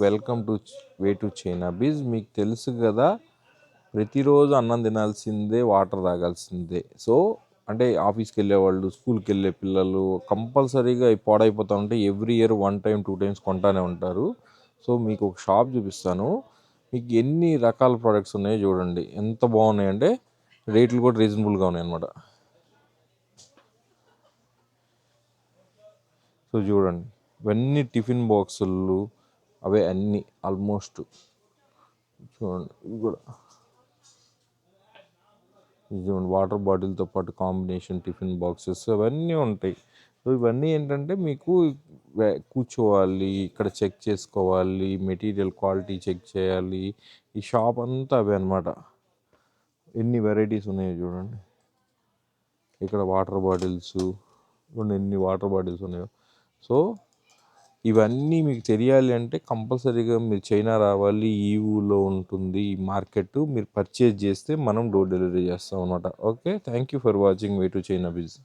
Welcome to way to China beach. మీకు తెలుసు కదా, ప్రతిరోజు అన్నం తినాల్సిందే, వాటర్ తాగాల్సిందే. సో అంటే ఆఫీస్కి వెళ్ళే వాళ్ళు, స్కూల్కి వెళ్ళే పిల్లలు కంపల్సరీగా పాడైపోతూ ఉంటే ఎవ్రీ ఇయర్ 1 టైం 2 టైమ్స్ కొంటానే ఉంటారు. సో మీకు ఒక షాప్ చూపిస్తాను. మీకు ఎన్ని రకాల ప్రోడక్ట్స్ ఉన్నాయో చూడండి, ఎంత బాగున్నాయంటే రేట్లు కూడా రీజనబుల్గా ఉన్నాయి అన్నమాట. సో చూడండి, ఇవన్నీ టిఫిన్ బాక్సులు, అవే అన్నీ ఆల్మోస్ట్. చూడండి ఇవి కూడా, ఇది చూడండి వాటర్ బాటిల్తో పాటు కాంబినేషన్ టిఫిన్ బాక్సెస్ అవన్నీ ఉంటాయి. సో ఇవన్నీ ఏంటంటే మీకు కూర్చోవాలి, ఇక్కడ చెక్ చేసుకోవాలి, మెటీరియల్ క్వాలిటీ చెక్ చేయాలి. ఈ షాప్ అంతా అవే అనమాట. ఎన్ని వెరైటీస్ ఉన్నాయో చూడండి. ఇక్కడ వాటర్ బాటిల్స్ చూడండి, ఎన్ని వాటర్ బాటిల్స్ ఉన్నాయో. సో ఇవన్నీ మీకు తెలియాలి అంటే కంపల్సరీగా మీరు చైనా రావాలి. ఈవూలో ఉంటుంది ఈ మార్కెట్. మీరు పర్చేజ్ చేస్తే మనం డోర్ డెలివరీ చేస్తాం అనమాట. Okay, thank you for watching way to China Bij.